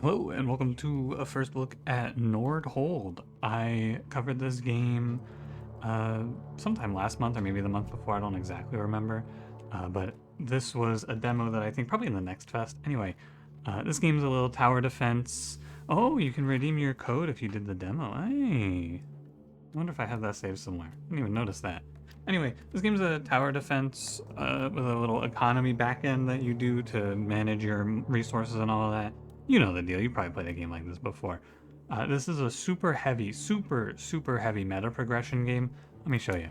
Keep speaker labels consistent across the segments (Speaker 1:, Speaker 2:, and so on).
Speaker 1: Hello and welcome to a first look at Nordhold. I covered this game sometime last month or maybe the month before, I don't exactly remember. But this was a demo that I think probably in the next fest. Anyway, this game's a little tower defense. Oh, you can redeem your code if you did the demo. Hey, I wonder if I have that saved somewhere. I didn't even notice that. Anyway, this game's a tower defense with a little economy backend that you do to manage your resources and all of that. You know the deal. You probably played a game like this before. This is a super heavy, super heavy meta progression game. Let me show you.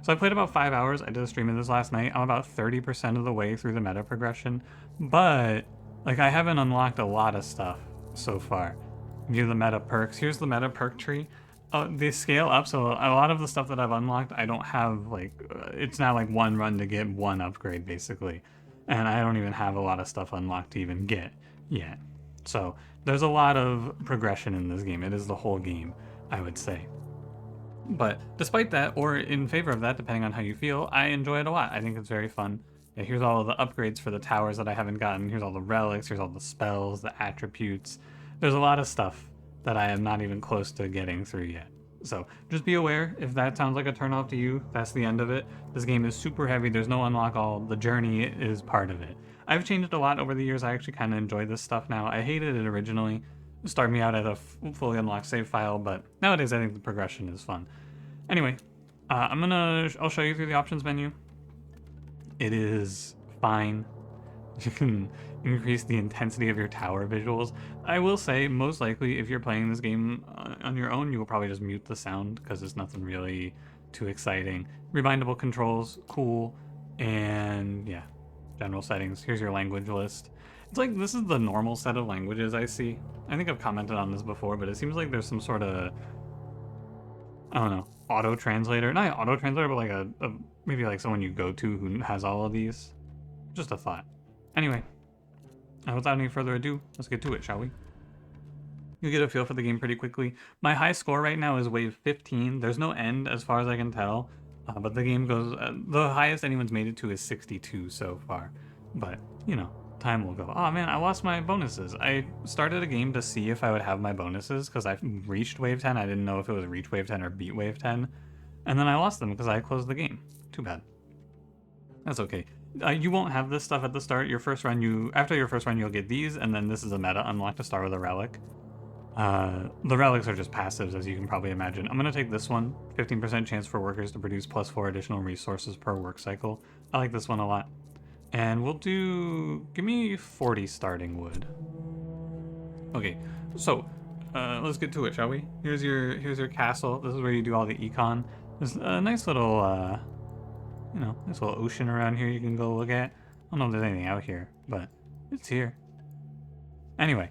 Speaker 1: So I played about 5 hours. I did a stream of this last night. I'm about 30% of the way through the meta progression, but like I haven't unlocked a lot of stuff so far. View the meta perks. Here's the meta perk tree. They scale up, so a lot of the stuff that I've unlocked, I don't have like it's not like one run to get one upgrade basically, and I don't even have a lot of stuff unlocked to even get yet. So there's a lot of progression in this game. It is the whole game, I would say. But despite that, or in favor of that, depending on how you feel, I enjoy it a lot. I think it's very fun. Yeah, here's all of the upgrades for the towers that I haven't gotten. Here's all the relics. Here's all the spells, the attributes. There's a lot of stuff that I am not even close to getting through yet. So just be aware, if that sounds like a turnoff to you, that's the end of it. This game is super heavy. There's no unlock all. The journey is part of it. I've changed a lot over the years. I actually kind of enjoy this stuff now. I hated it originally. It started me out at a fully unlocked save file, but nowadays I think the progression is fun. Anyway, I'll show you through the options menu. It is fine. You can increase the intensity of your tower visuals. I will say, most likely, if you're playing this game on your own, you will probably just mute the sound because it's nothing really too exciting. Rebindable controls, cool, and yeah, general settings. Here's your language list. It's like this is the normal set of languages I see. I think I've commented on this before, but it seems like there's some sort of, I don't know, auto translator. Not auto translator, but like a maybe like someone you go to who has all of these. Just a thought. Anyway, without any further ado, let's get to it, shall we? You'll get a feel for the game pretty quickly. My high score right now is wave 15. There's no end as far as I can tell, but the game goes, the highest anyone's made it to is 62 so far. But, you know, time will go. Oh man, I lost my bonuses. I started a game to see if I would have my bonuses because I reached wave 10. I didn't know if it was reach wave 10 or beat wave 10. And then I lost them because I closed the game. Too bad. That's okay. You won't have this stuff at the start. After your first run, you'll get these, and then this is a meta unlock to start with a relic. The relics are just passives, as you can probably imagine. I'm going to take this one, 15% chance for workers to produce +4 additional resources per work cycle. I like this one a lot. And we'll give me 40 starting wood. Okay, so let's get to it, shall we? Here's your castle. This is where you do all the econ. There's a nice little, nice little ocean around here you can go look at. I don't know if there's anything out here, but it's here. Anyway,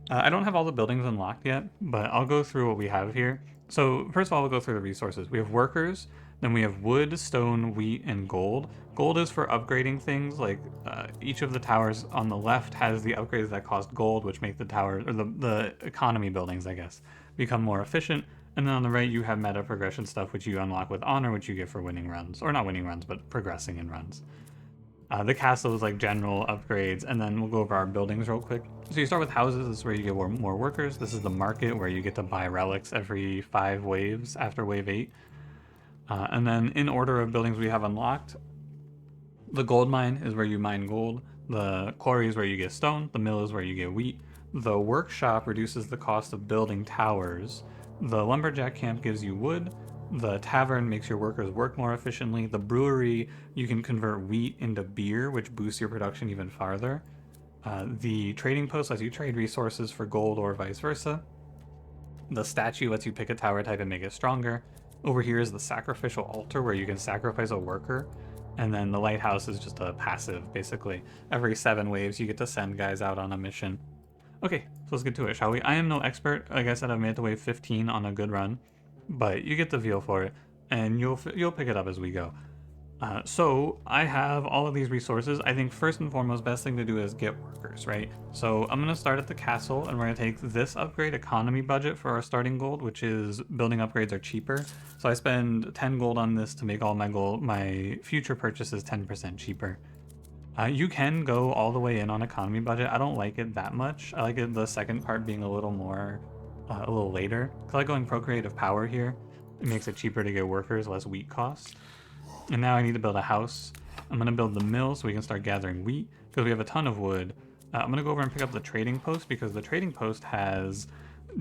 Speaker 1: I don't have all the buildings unlocked yet, but I'll go through what we have here. So first of all, we'll go through the resources. We have workers, then we have wood, stone, wheat, and gold. Gold is for upgrading things, like each of the towers on the left has the upgrades that cost gold, which make the tower, or the economy buildings, I guess, become more efficient. And then on the right, you have meta progression stuff, which you unlock with honor, which you get for winning runs. Or not winning runs, but progressing in runs. The castle is like general upgrades, and then we'll go over our buildings real quick. So you start with houses. This is where you get more workers. This is the market, where you get to buy relics every 5 waves after wave 8. And then in order of buildings we have unlocked, the gold mine is where you mine gold. The quarry is where you get stone. The mill is where you get wheat. The workshop reduces the cost of building towers. The lumberjack camp gives you wood. The tavern makes your workers work more efficiently. The brewery, you can convert wheat into beer, which boosts your production even farther. The trading post lets you trade resources for gold or vice versa. The statue lets you pick a tower type and make it stronger. Over here is the sacrificial altar, where you can sacrifice a worker. And then the lighthouse is just a passive, basically. Every 7 waves, you get to send guys out on a mission. Okay, so let's get to it, shall we? I am no expert. Like I said, I've made it to wave 15 on a good run, but you get the feel for it, and you'll pick it up as we go. So I have all of these resources. I think first and foremost, best thing to do is get workers, right? So I'm going to start at the castle, and we're going to take this upgrade economy budget for our starting gold, which is building upgrades are cheaper. So I spend 10 gold on this to make all my future purchases 10% cheaper. You can go all the way in on economy budget. I don't like it that much. I like it, the second part being a little more, a little later. I like going procreative power here. It makes it cheaper to get workers, less wheat cost. And now I need to build a house. I'm gonna build the mill so we can start gathering wheat because we have a ton of wood. I'm gonna go over and pick up the trading post because the trading post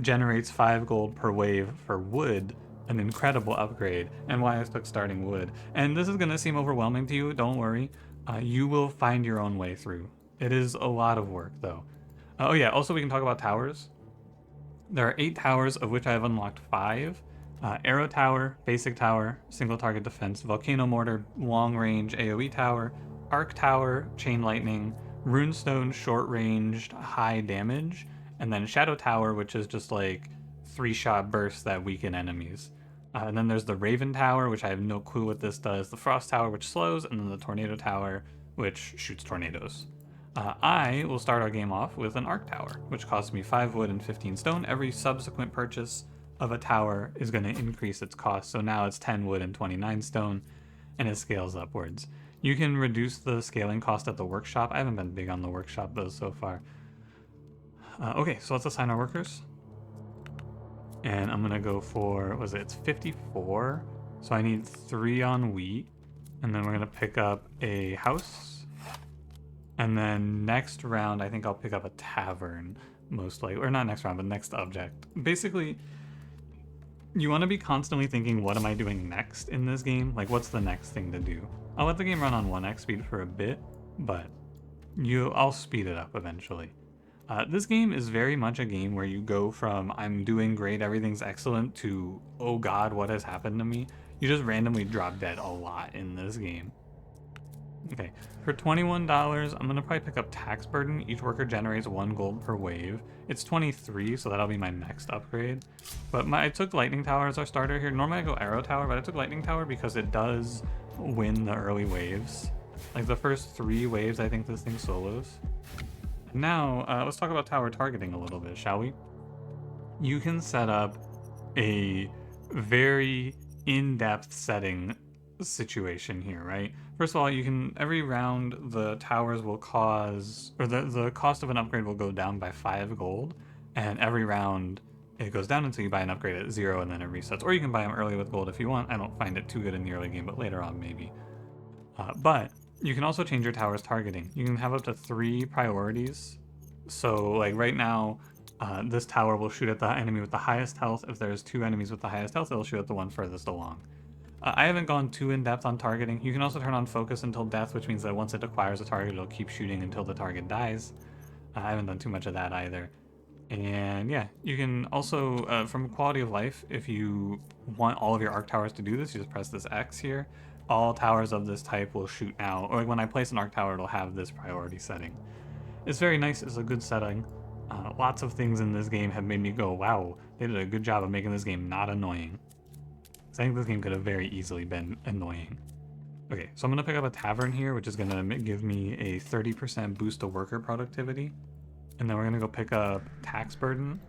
Speaker 1: generates 5 gold per wave for wood, an incredible upgrade, and why I took starting wood. And this is gonna seem overwhelming to you, don't worry. You will find your own way through. It is a lot of work though. Oh yeah, also we can talk about towers. There are 8 towers, of which I have unlocked 5. Arrow Tower, Basic Tower, Single Target Defense, Volcano Mortar, Long Range AoE Tower, Arc Tower, Chain Lightning, Runestone, Short Ranged, High Damage, and then Shadow Tower, which is just like 3-shot bursts that weaken enemies. And then there's the Raven Tower, which I have no clue what this does, the Frost Tower, which slows, and then the Tornado Tower, which shoots tornadoes. I will start our game off with an Arc Tower, which costs me 5 wood and 15 stone. Every subsequent purchase of a tower is going to increase its cost, so now it's 10 wood and 29 stone, and it scales upwards. You can reduce the scaling cost at the workshop. I haven't been big on the workshop though so far. Okay, so let's assign our workers. And I'm gonna go for, it's 54? So I need 3 on wheat, and then we're gonna pick up a house. And then next round, I think I'll pick up a tavern, most likely, or not next round, but next object. Basically, you want to be constantly thinking, what am I doing next in this game? Like, what's the next thing to do? I'll let the game run on 1x speed for a bit, but I'll speed it up eventually. This game is very much a game where you go from, I'm doing great, everything's excellent, to, oh god, what has happened to me? You just randomly drop dead a lot in this game. Okay, for $21, I'm gonna probably pick up Tax Burden. Each worker generates 1 gold per wave. It's 23, so that'll be my next upgrade. But I took Lightning Tower as our starter here. Normally I go Arrow Tower, but I took Lightning Tower because it does win the early waves. Like the first 3 waves, I think this thing solos. Now, let's talk about tower targeting a little bit, shall we? You can set up a very in-depth setting situation here, right? First of all, you can, every round the towers will cause, or the cost of an upgrade will go down by 5 gold, and every round it goes down until you buy an upgrade at 0 and then it resets. Or you can buy them early with gold if you want. I don't find it too good in the early game, but later on maybe. But you can also change your tower's targeting. You can have up to 3 priorities. So like right now, this tower will shoot at the enemy with the highest health. If there's 2 enemies with the highest health, it'll shoot at the one furthest along. I haven't gone too in-depth on targeting. You can also turn on focus until death, which means that once it acquires a target, it'll keep shooting until the target dies. I haven't done too much of that either. And yeah, you can also, from quality of life, if you want all of your arc towers to do this, you just press this X here. All towers of this type will shoot now, or when I place an arc tower, it'll have this priority setting. It's very nice, it's a good setting. Lots of things in this game have made me go, wow, they did a good job of making this game not annoying. I think this game could have very easily been annoying. Okay, so I'm going to pick up a tavern here, which is going to give me a 30% boost to worker productivity. And then we're going to go pick up Tax Burden,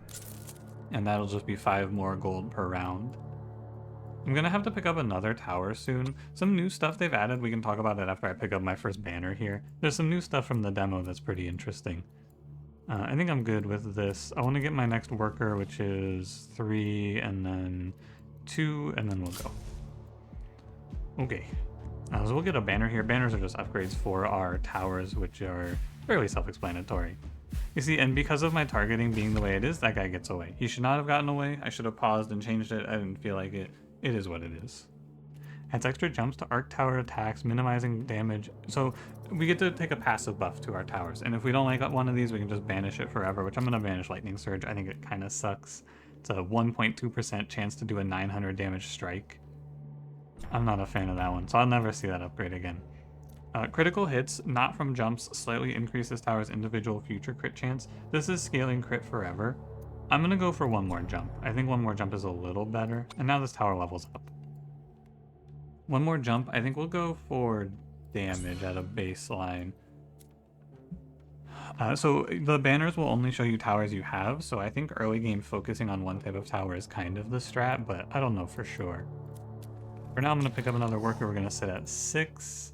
Speaker 1: and that'll just be 5 more gold per round. I'm going to have to pick up another tower soon. Some new stuff they've added, we can talk about it after I pick up my first banner here. There's some new stuff from the demo that's pretty interesting. I think I'm good with this. I want to get my next worker, which is 3, and then 2, and then we'll go. Okay, so we'll get a banner here. Banners are just upgrades for our towers, which are fairly self-explanatory. You see, and because of my targeting being the way it is, that guy gets away. He should not have gotten away. I should have paused and changed it. I didn't feel like it. It is what it is. Adds extra jumps to arc tower attacks, minimizing damage. So we get to take a passive buff to our towers. And if we don't like one of these, we can just banish it forever, which I'm going to banish Lightning Surge. I think it kind of sucks. It's a 1.2% chance to do a 900 damage strike. I'm not a fan of that one, so I'll never see that upgrade again. Critical hits, not from jumps, slightly increase this tower's individual future crit chance. This is scaling crit forever. I'm going to go for 1 more jump. I think 1 more jump is a little better. And now this tower levels up. 1 more jump, I think we'll go for damage at a baseline. So the banners will only show you towers you have, so I think early game focusing on one type of tower is kind of the strat, but I don't know for sure. For now, I'm going to pick up another worker. We're going to sit at 6,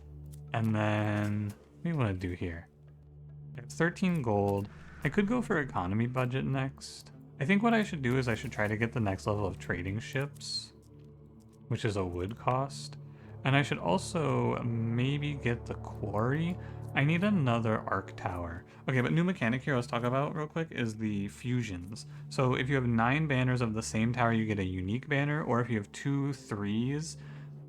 Speaker 1: and then What do you want to do here? I have 13 gold. I could go for economy budget next. I think what I should do is I should try to get the next level of trading ships, which is a wood cost. And I should also maybe get the quarry. I need another arc tower. Okay, but new mechanic here let's talk about real quick is the fusions. So if you have 9 banners of the same tower, you get a unique banner, or if you have 2 3s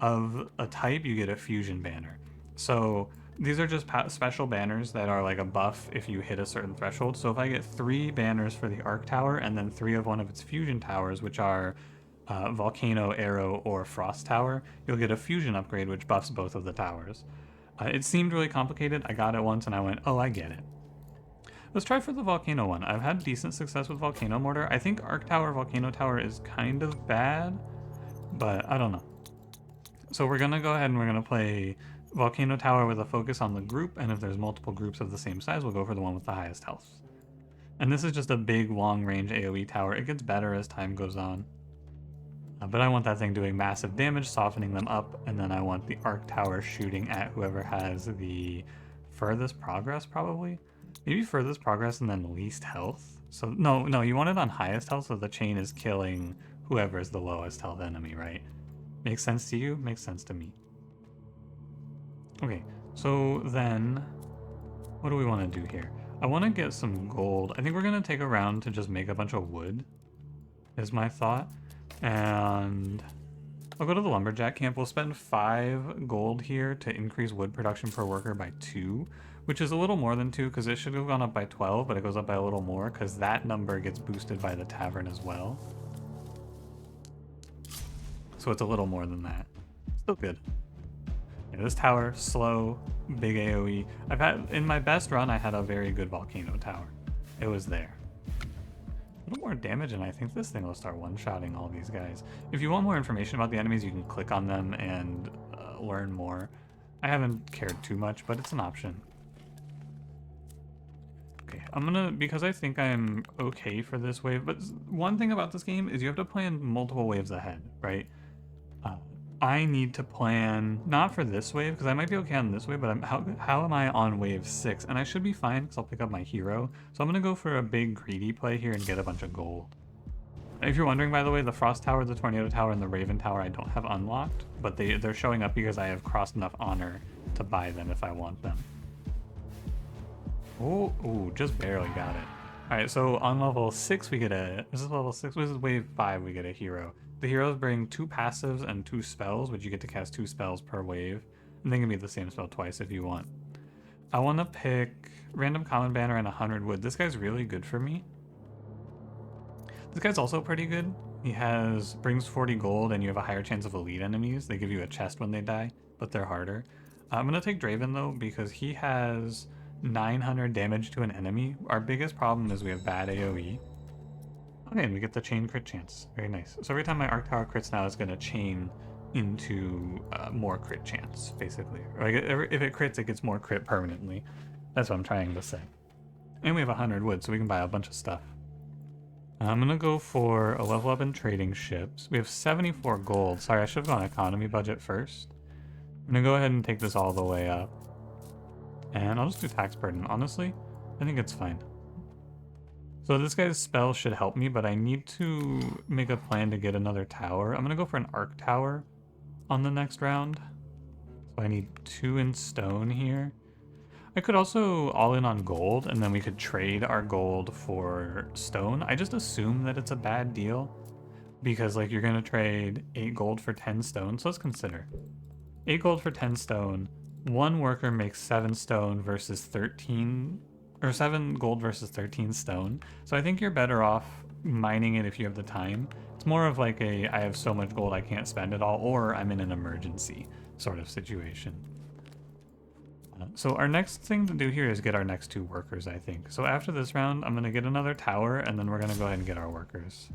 Speaker 1: of a type, you get a fusion banner. So these are just special banners that are like a buff if you hit a certain threshold. So if I get 3 banners for the arc tower and then 3 of one of its fusion towers, which are volcano, arrow, or frost tower, you'll get a fusion upgrade which buffs both of the towers. It seemed really complicated. I got it once and I went, oh, I get it. Let's try for the volcano one. I've had decent success with volcano mortar. I think arc tower, volcano tower is kind of bad, but I don't know. So we're gonna go ahead and we're gonna play volcano tower with a focus on the group, and if there's multiple groups of the same size, we'll go for the one with the highest health. And this is just a big long range AoE tower. It gets better as time goes on. But I want that thing doing massive damage, softening them up, and then I want the arc tower shooting at whoever has the furthest progress, probably. Maybe furthest progress and then least health. So no, you want it on highest health, so the chain is killing whoever is the lowest health enemy, right? Makes sense to you? Makes sense to me. Okay, so then what do we want to do here? I want to get some gold. I think we're going to take a round to just make a bunch of wood, is my thought. And I'll go to the lumberjack camp. We'll spend 5 gold here to increase wood production per worker by 2, which is a little more than 2 because it should have gone up by 12, but it goes up by a little more because that number gets boosted by the tavern as well. So it's a little more than that. Still good. Yeah, this tower, slow, big AoE. I've had, in my best run, I had a very good volcano tower. It was there. A little more damage, and I think this thing will start one-shotting all these guys. If you want more information about the enemies, you can click on them and learn more. I haven't cared too much, but it's an option. Okay, I'm gonna, because I think I'm okay for this wave, but one thing about this game is you have to plan multiple waves ahead, right? I need to plan, not for this wave, because I might be okay on this wave, but how am I on wave 6? And I should be fine, because I'll pick up my hero. So I'm going to go for a big greedy play here and get a bunch of gold. If you're wondering, by the way, the Frost Tower, the Tornado Tower, and the Raven Tower I don't have unlocked, but they're showing up because I have crossed enough honor to buy them if I want them. Oh, just barely got it. Alright, so on level 6 we get a, is this level 6? This is wave 5 we get a hero. The heroes bring 2 passives and 2 spells, which you get to cast 2 spells per wave. And they can be the same spell twice if you want. I want to pick random common banner and 100 wood. This guy's really good for me. This guy's also pretty good. He brings 40 gold and you have a higher chance of elite enemies. They give you a chest when they die, but they're harder. I'm going to take Draven though because he has 900 damage to an enemy. Our biggest problem is we have bad AoE. Okay, and we get the chain crit chance. Very nice. So every time my arc tower crits now, it's going to chain into more crit chance, basically. Like if it crits, it gets more crit permanently. That's what I'm trying to say. And we have 100 wood, so we can buy a bunch of stuff. I'm going to go for a level up in trading ships. We have 74 gold. Sorry, I should have gone economy budget first. I'm going to go ahead and take this all the way up. And I'll just do tax burden. Honestly, I think it's fine. So this guy's spell should help me, but I need to make a plan to get another tower. I'm going to go for an arc tower on the next round. So I need 2 in stone here. I could also all in on gold, and then we could trade our gold for stone. I just assume that it's a bad deal because like you're going to trade 8 gold for 10 stone. So let's consider 8 gold for 10 stone. 1 worker makes 7 stone versus 13, or 7 gold versus 13 stone. So I think you're better off mining it if you have the time. It's more of like I have so much gold I can't spend it all, or I'm in an emergency sort of situation. So our next thing to do here is get our next 2 workers, I think. So after this round, I'm going to get another tower, and then we're going to go ahead and get our workers.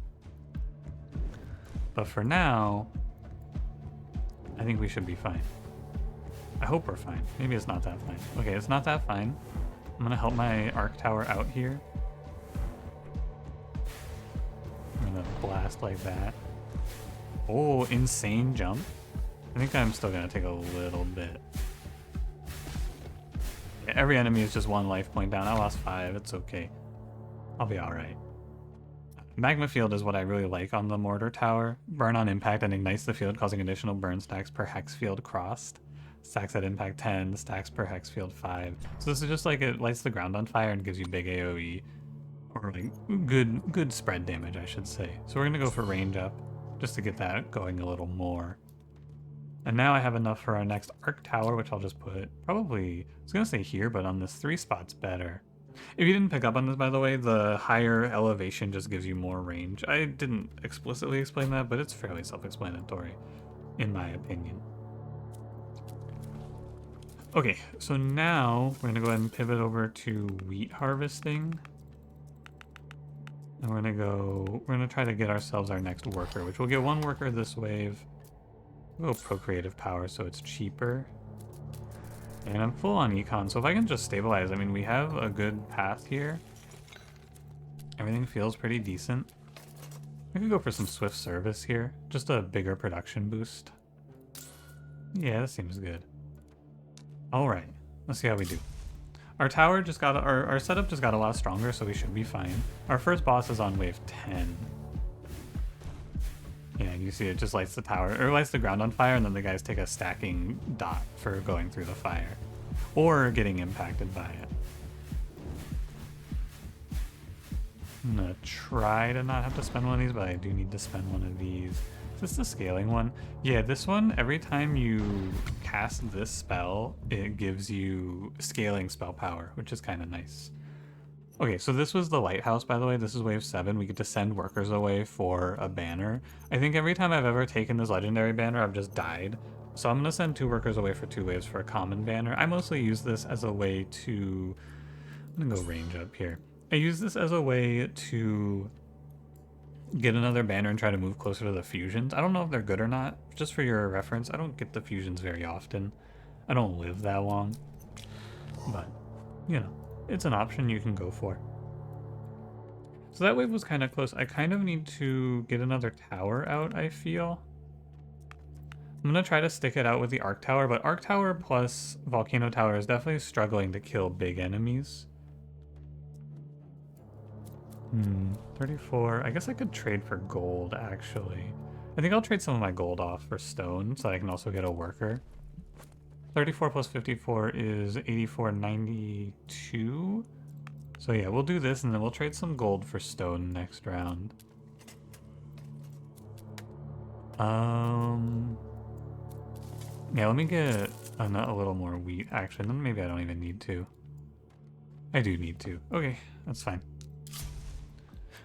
Speaker 1: But for now, I think we should be fine. I hope we're fine. Maybe it's not that fine. Okay, it's not that fine. I'm going to help my arc tower out here. I'm going to blast like that. Oh, insane jump. I think I'm still going to take a little bit. Every enemy is just 1 life point down. I lost 5. It's okay. I'll be alright. Magma field is what I really like on the mortar tower. Burn on impact and ignites the field, causing additional burn stacks per hex field crossed. Stacks at impact 10, stacks per hex field 5. So this is just like it lights the ground on fire and gives you big AoE. Or like good spread damage, I should say. So we're gonna go for range up, just to get that going a little more. And now I have enough for our next arc tower, which I'll just put probably, I was gonna say here, but on this 3 spot's better. If you didn't pick up on this, by the way, the higher elevation just gives you more range. I didn't explicitly explain that, but it's fairly self-explanatory, in my opinion. Okay, so now we're gonna go ahead and pivot over to wheat harvesting. And we're gonna try to get ourselves our next worker, which we'll get 1 worker this wave. We'll go procreative power so it's cheaper. And I'm full on econ, so if I can just stabilize, I mean, we have a good path here. Everything feels pretty decent. We could go for some swift service here, just a bigger production boost. Yeah, that seems good. Alright, let's see how we do. Our tower just got, our setup just got a lot stronger, so we should be fine. Our first boss is on wave 10. Yeah, you see it just lights the tower, or lights the ground on fire, and then the guys take a stacking dot for going through the fire. Or getting impacted by it. I'm gonna try to not have to spend one of these, but I do need to spend one of these. Is this the scaling one? Yeah, this one, every time you cast this spell, it gives you scaling spell power, which is kind of nice. Okay, so this was the lighthouse, by the way. This is wave 7. We get to send workers away for a banner. I think every time I've ever taken this legendary banner, I've just died. So I'm going to send 2 workers away for 2 waves for a common banner. I mostly use this as a way to... I'm going to go range up here. I use this as a way to get another banner and try to move closer to the fusions. I don't know if they're good or not. Just for your reference, I don't get the fusions very often. I don't live that long. But, you know. It's an option you can go for. So that wave was kind of close. I kind of need to get another tower out, I feel. I'm going to try to stick it out with the Arc Tower, but Arc Tower plus Volcano Tower is definitely struggling to kill big enemies. 34. I guess I could trade for gold, actually. I think I'll trade some of my gold off for stone, so I can also get a worker. 34 plus 54 is 84.92. So yeah, we'll do this and then we'll trade some gold for stone next round. Yeah, let me get a little more wheat. Actually, then maybe I don't even need to. I do need to. Okay, that's fine.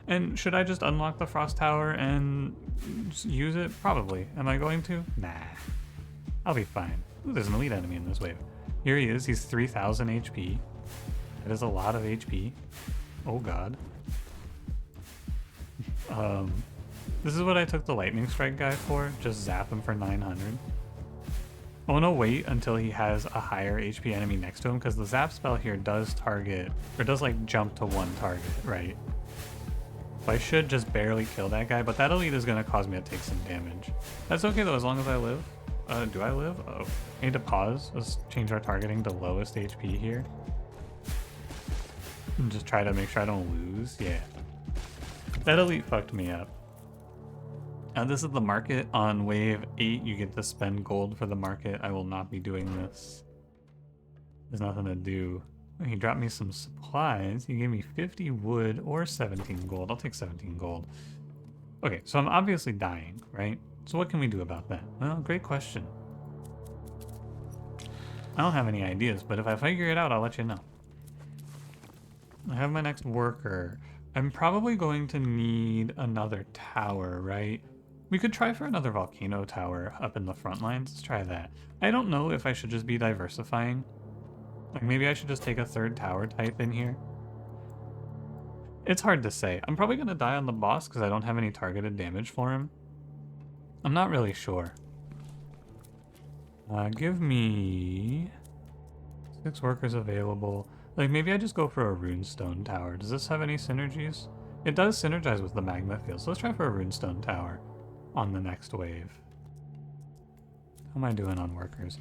Speaker 1: And should I just unlock the Frost Tower and use it? Probably. Am I going to? Nah. I'll be fine. Ooh, there's an elite enemy in this wave. Here he is. He's 3,000 HP. That is a lot of HP. Oh god. This is what I took the lightning strike guy for. Just zap him for 900. I want to wait until he has a higher HP enemy next to him, because the zap spell here does target, or does like jump to 1 target, right? So I should just barely kill that guy, but that elite is going to cause me to take some damage. That's okay though, as long as I live. Do I live? Oh, I need to pause. Let's change our targeting to lowest HP here. And just try to make sure I don't lose. Yeah. That elite fucked me up. Now this is the market. On wave 8, you get to spend gold for the market. I will not be doing this. There's nothing to do. He dropped me some supplies. He gave me 50 wood or 17 gold. I'll take 17 gold. Okay, so I'm obviously dying, right? So what can we do about that? Well, great question. I don't have any ideas, but if I figure it out, I'll let you know. I have my next worker. I'm probably going to need another tower, right? We could try for another volcano tower up in the front lines. Let's try that. I don't know if I should just be diversifying. Like maybe I should just take a 3rd tower type in here. It's hard to say. I'm probably going to die on the boss because I don't have any targeted damage for him. I'm not really sure. Give me 6 workers available. Like maybe I just go for a runestone tower. Does this have any synergies? It does synergize with the magma field, so let's try for a runestone tower on the next wave. How am I doing on workers?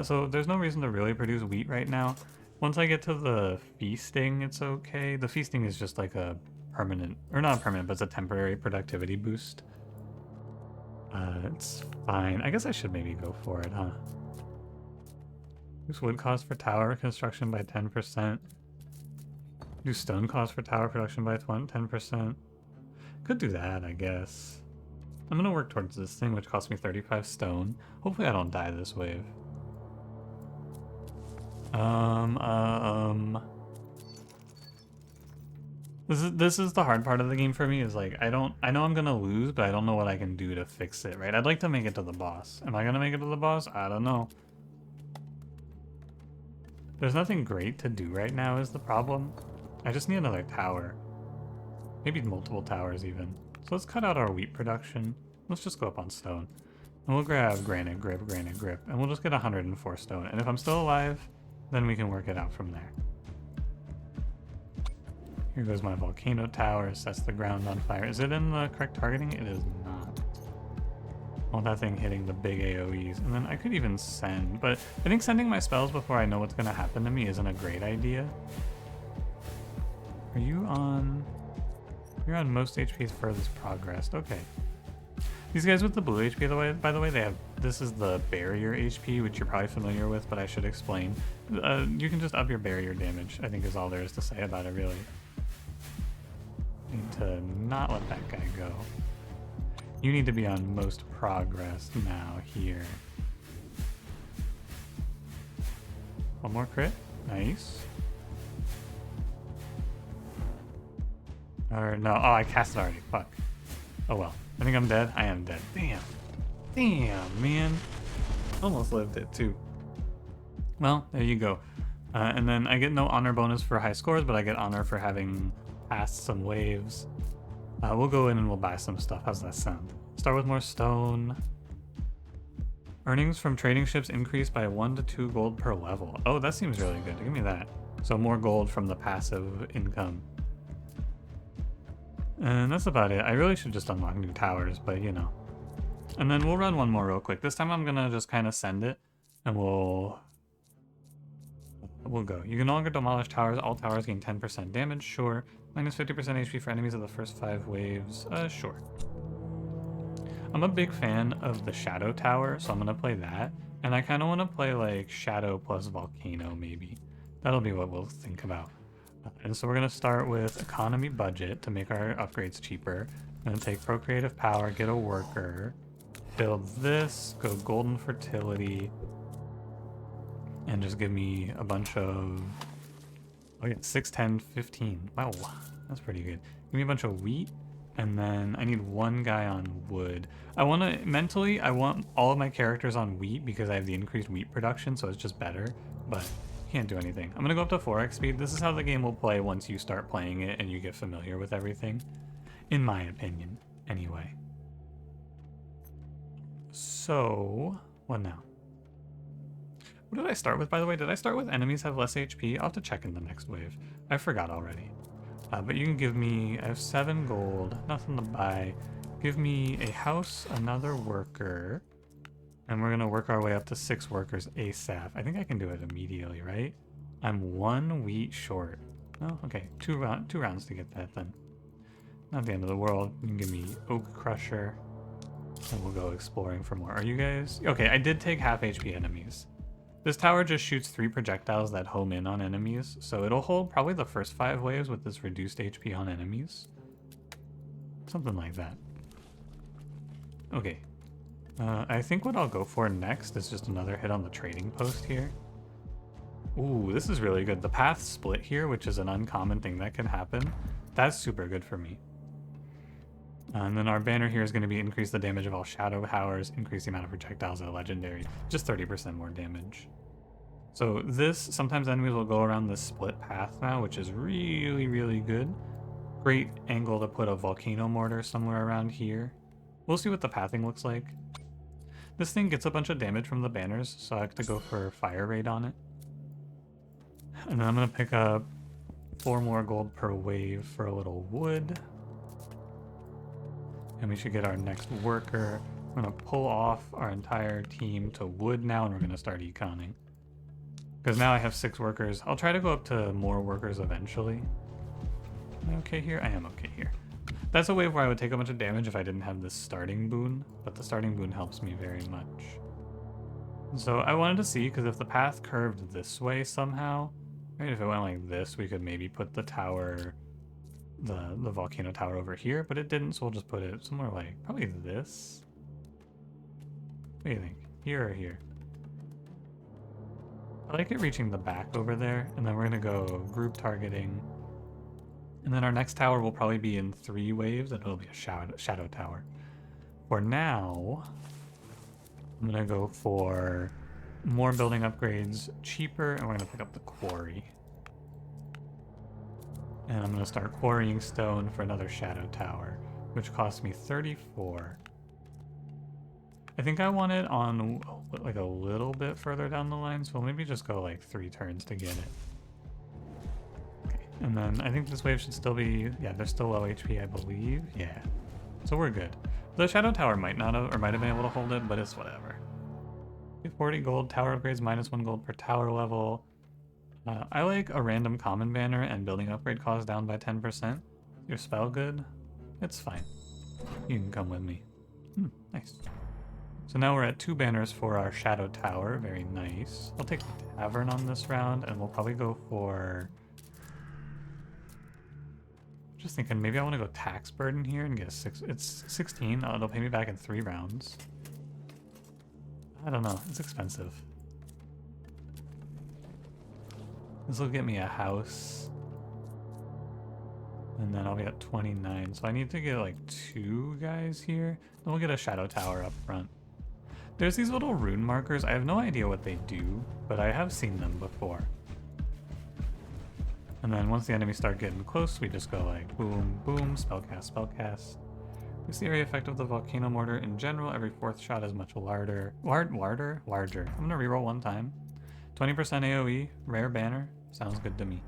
Speaker 1: So there's no reason to really produce wheat right now. Once I get to the feasting, it's okay. The feasting is just like a permanent, or not permanent, but it's a temporary productivity boost. It's fine. I guess I should maybe go for it, huh? Reduce wood cost for tower construction by 10%. Do stone cost for tower production by 10%. Could do that, I guess. I'm gonna work towards this thing, which cost me 35 stone. Hopefully I don't die this wave. This is the hard part of the game for me, is like, I know I'm gonna lose, but I don't know what I can do to fix it, right? I'd like to make it to the boss. Am I gonna make it to the boss? I don't know. There's nothing great to do right now is the problem. I just need another tower. Maybe multiple towers even. So let's cut out our wheat production. Let's just go up on stone. And we'll grab granite grip, and we'll just get 104 stone. And if I'm still alive, then we can work it out from there. Here goes my volcano tower, sets the ground on fire. Is it in the correct targeting? It is not. Oh, that thing hitting the big AoEs. And then I could even send, but I think sending my spells before I know what's gonna happen to me isn't a great idea. Are you on... You're on most HP's furthest progressed. Okay. These guys with the blue HP, by the way, they have... This is the barrier HP, which you're probably familiar with, but I should explain. You can just up your barrier damage, I think is all there is to say about it, really. Need to not let that guy go. You need to be on most progress now here. One more crit. Nice. Or no, oh, I cast it already. Fuck. Oh well. I think I'm dead. I am dead. Damn. Damn, man. Almost lived it too. Well, there you go. And then I get no honor bonus for high scores, but I get honor for having passed some waves. We'll go in and we'll buy some stuff. How's that sound? Start with more stone. Earnings from trading ships increase by 1 to 2 gold per level. Oh, that seems really good. Give me that. So more gold from the passive income. And that's about it. I really should just unlock new towers, but you know. And then we'll run one more real quick. This time I'm gonna just kind of send it, and we'll go. You can no longer demolish towers. All towers gain 10% damage. Sure. Minus 50% HP for enemies of the first 5 waves. Sure. I'm a big fan of the Shadow Tower, so I'm gonna play that. And I kind of want to play like Shadow plus Volcano, maybe. That'll be what we'll think about. And so we're going to start with economy budget to make our upgrades cheaper. I'm going to take procreative power, get a worker, build this, go golden fertility, and just give me a bunch of... Oh yeah, 6, 10, 15. Wow, that's pretty good. Give me a bunch of wheat, and then I need one guy on wood. I want to, mentally, I want all of my characters on wheat because I have the increased wheat production, so it's just better, but... Can't do anything. I'm gonna go up to 4x speed. This is how the game will play once you start playing it and you get familiar with everything. In my opinion, anyway. So, what now? What did I start with, by the way? Did I start with enemies have less HP? I'll have to check in the next wave. I forgot already. But you can give me... I have 7 gold. Nothing to buy. Give me a house, another worker... And we're gonna work our way up to 6 workers ASAP. I think I can do it immediately, right? I'm 1 wheat short. Oh, okay. 2 rounds to get that then. Not the end of the world. You can give me Oak Crusher. And we'll go exploring for more. Are you guys... Okay, I did take half HP enemies. This tower just shoots 3 projectiles that home in on enemies. So it'll hold probably the first 5 waves with this reduced HP on enemies. Something like that. Okay. I think what I'll go for next is just another hit on the trading post here. Ooh, this is really good. The path split here, which is an uncommon thing that can happen. That's super good for me. And then our banner here is going to be increase the damage of all shadow powers, increase the amount of projectiles at a legendary, just 30% more damage. So this, sometimes enemies will go around this split path now, which is really, really good. Great angle to put a volcano mortar somewhere around here. We'll see what the pathing looks like. This thing gets a bunch of damage from the banners, so I have to go for fire raid on it. And then I'm going to pick up 4 more gold per wave for a little wood. And we should get our next worker. I'm going to pull off our entire team to wood now, and we're going to start econing. Because now I have 6 workers. I'll try to go up to more workers eventually. Am I okay here? I am okay here. That's a wave where I would take a bunch of damage if I didn't have this starting boon, but the starting boon helps me very much. So I wanted to see, because if the path curved this way somehow, right, if it went like this, we could maybe put the tower, the volcano tower over here, but it didn't, so we'll just put it somewhere like, probably this. What do you think? Here or here? I like it reaching the back over there, and then we're gonna go group targeting. And then our next tower will probably be in 3 waves, and it'll be a shadow tower. For now, I'm gonna go for more building upgrades, cheaper, and we're gonna pick up the quarry. And I'm gonna start quarrying stone for another shadow tower, which costs me 34. I think I want it on like a little bit further down the line, so we'll maybe just go like 3 turns to get it. Okay, and then I think this wave should still be, yeah, they're still low HP, I believe. Yeah, so we're good. The shadow tower might not have, or might have been able to hold it, but it's whatever. 40 gold, tower upgrades, -1 gold per tower level. I like a random common banner and building upgrade cost down by 10%. Your spell good? It's fine. You can come with me. Nice. So now we're at 2 banners for our shadow tower. Very nice. I'll take the tavern on this round, and we'll probably go for... Just thinking, maybe I want to go tax burden here and get a 6. It's 16. It'll pay me back in 3 rounds. I don't know. It's expensive. This will get me a house. And then I'll be at 29. So I need to get like 2 guys here. Then we'll get a shadow tower up front. There's these little rune markers. I have no idea what they do, but I have seen them before. And then once the enemies start getting close, we just go like boom, boom, spellcast, spellcast. It's the area effect of the volcano mortar in general. Every 4th shot is much larger. Larger? I'm gonna reroll 1 time. 20% AoE, rare banner. Sounds good to me.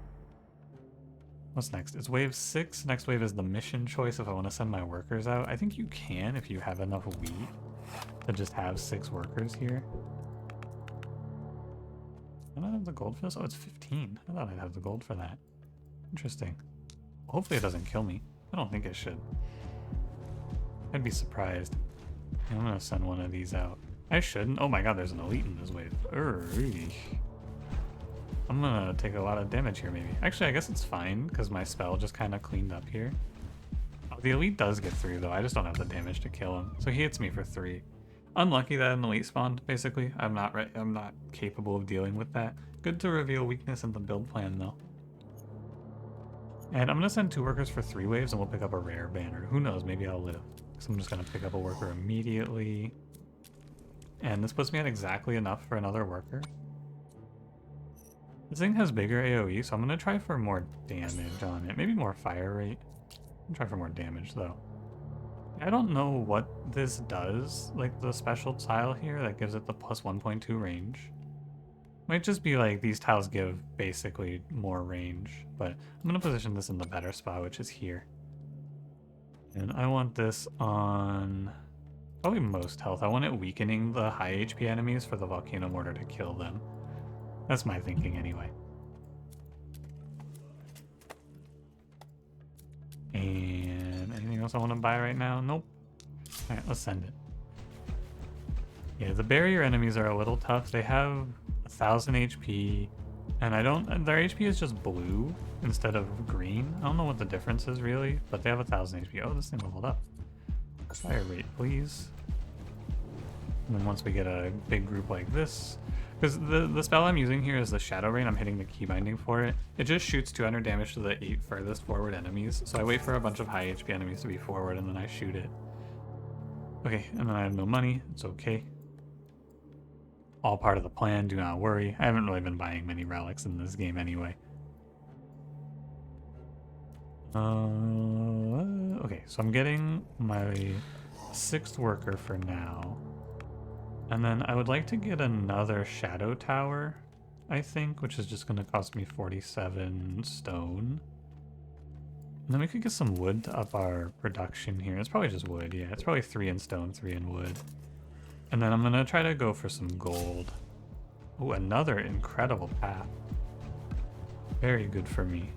Speaker 1: What's next? It's wave 6. Next wave is the mission choice if I want to send my workers out. I think you can if you have enough wheat to just have 6 workers here. I don't have the gold for this? Oh, it's 15. I thought I'd have the gold for that. Interesting. Hopefully it doesn't kill me. I don't think it should. I'd be surprised. I'm gonna send one of these out. I shouldn't. Oh my god, there's an elite in this wave. I'm gonna take a lot of damage here, maybe. Actually, I guess it's fine, because my spell just kind of cleaned up here. Oh, the elite does get 3, though. I just don't have the damage to kill him. So he hits me for 3. Unlucky that an elite spawned, basically. I'm not capable of dealing with that. Good to reveal weakness in the build plan, though. And I'm gonna send 2 workers for 3 waves, and we'll pick up a rare banner. Who knows? Maybe I'll live. So I'm just gonna pick up a worker immediately. And this puts me at exactly enough for another worker. This thing has bigger AoE, so I'm gonna try for more damage on it. Maybe more fire rate. I'm try for more damage, though. I don't know what this does, like the special tile here that gives it the plus 1.2 range. Might just be like these tiles give basically more range, but I'm gonna position this in the better spot, which is here. And I want this on probably most health. I want it weakening the high HP enemies for the volcano mortar to kill them. That's my thinking anyway. And anything else I want to buy right now? Nope. Alright, let's send it. Yeah, the barrier enemies are a little tough. They have 1,000 HP, and their HP is just blue instead of green. I don't know what the difference is really, but they have 1,000 HP. Oh, this thing leveled up. Fire rate, please. And then once we get a big group like this, because the spell I'm using here is the Shadow Rain. I'm hitting the key binding for it. It just shoots 200 damage to the 8 furthest forward enemies. So I wait for a bunch of high HP enemies to be forward, and then I shoot it. Okay, and then I have no money. It's okay. All part of the plan, do not worry. I haven't really been buying many relics in this game anyway. Okay, so I'm getting my 6th worker for now. And then I would like to get another shadow tower, I think, which is just going to cost me 47 stone. And then we could get some wood to up our production here. It's probably just wood, yeah. It's probably 3 in stone, 3 in wood. And then I'm going to try to go for some gold. Oh, another incredible path. Very good for me.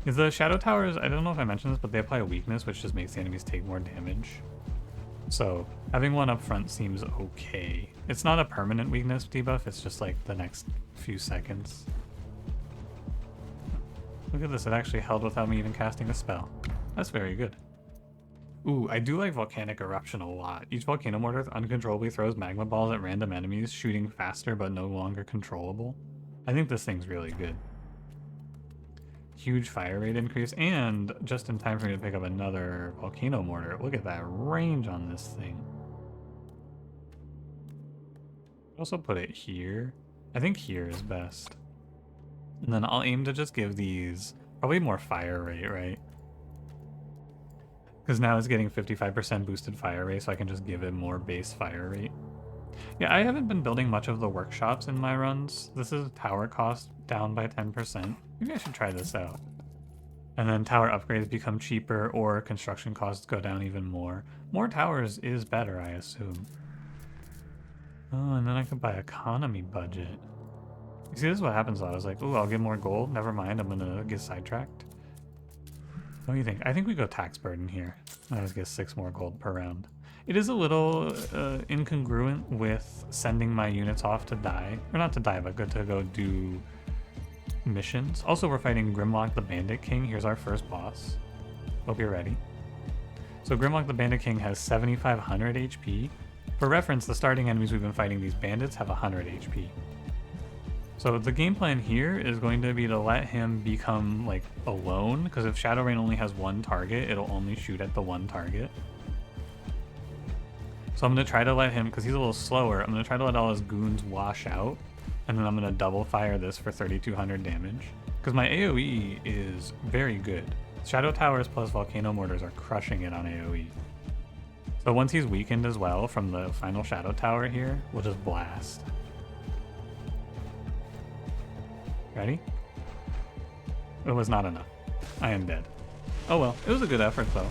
Speaker 1: Is the Shadow Towers, I don't know if I mentioned this, but they apply a weakness, which just makes the enemies take more damage. So having one up front seems okay. It's not a permanent weakness debuff, it's just like the next few seconds. Look at this, it actually held without me even casting a spell. That's very good. Ooh, I do like Volcanic Eruption a lot. Each volcano mortar uncontrollably throws magma balls at random enemies, shooting faster but no longer controllable. I think this thing's really good. Huge fire rate increase, and just in time for me to pick up another volcano mortar. Look at that range on this thing. Also put it here. I think here is best. And then I'll aim to just give these probably more fire rate, right? Because now it's getting 55% boosted fire rate, so I can just give it more base fire rate. Yeah, I haven't been building much of the workshops in my runs. This is tower cost down by 10%. Maybe I should try this out. And then tower upgrades become cheaper, or construction costs go down even more. More towers is better, I assume. Oh, and then I could buy economy budget. You see, this is what happens a lot. I was like, ooh, I'll get more gold. Never mind, I'm gonna get sidetracked. What do you think? I think we go tax burden here. I always get 6 more gold per round. It is a little incongruent with sending my units off to die. Or not to die, but good to go do missions. Also, we're fighting Grimlock the Bandit King. Here's our first boss. Hope you're ready. So Grimlock the Bandit King has 7,500 HP. For reference, the starting enemies we've been fighting, these bandits, have 100 HP. So the game plan here is going to be to let him become like alone, because if Shadow Rain only has one target, it'll only shoot at the one target. So I'm going to try to let him, because he's a little slower, I'm going to try to let all his goons wash out, and then I'm going to double fire this for 3,200 damage. Because my AoE is very good. Shadow Towers plus Volcano Mortars are crushing it on AoE. So once he's weakened as well from the final Shadow Tower here, we'll just blast. Ready? It was not enough. I am dead. Oh well, it was a good effort though.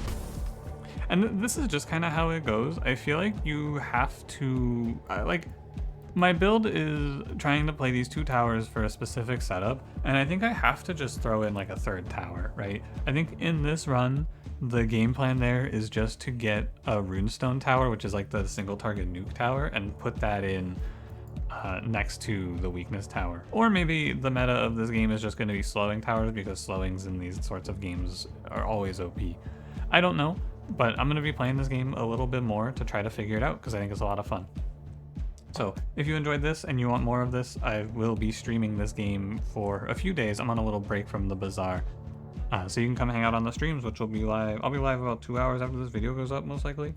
Speaker 1: And this is just kind of how it goes. I feel like you have to, my build is trying to play these 2 towers for a specific setup, and I think I have to just throw in like a 3rd tower, right? I think in this run, the game plan there is just to get a runestone tower, which is like the single target nuke tower, and put that in next to the weakness tower. Or maybe the meta of this game is just going to be slowing towers, because slowings in these sorts of games are always OP. I don't know, but I'm going to be playing this game a little bit more to try to figure it out, because I think it's a lot of fun. So if you enjoyed this and you want more of this, I will be streaming this game for a few days. I'm on a little break from the bazaar. So you can come hang out on the streams, which will be live. I'll be live about 2 hours after this video goes up, most likely,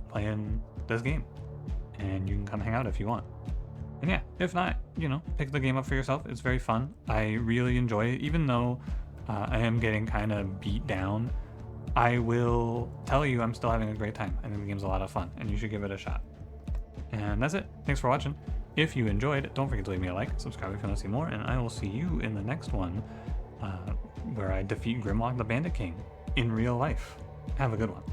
Speaker 1: playing this game. And you can come hang out if you want. And yeah, if not, you know, pick the game up for yourself. It's very fun. I really enjoy it, even though I am getting kind of beat down. I will tell you I'm still having a great time. I think the game's a lot of fun, and you should give it a shot. And that's it. Thanks for watching. If you enjoyed, don't forget to leave me a like, subscribe if you want to see more, and I will see you in the next one, where I defeat Grimlock the Bandit King in real life. Have a good one.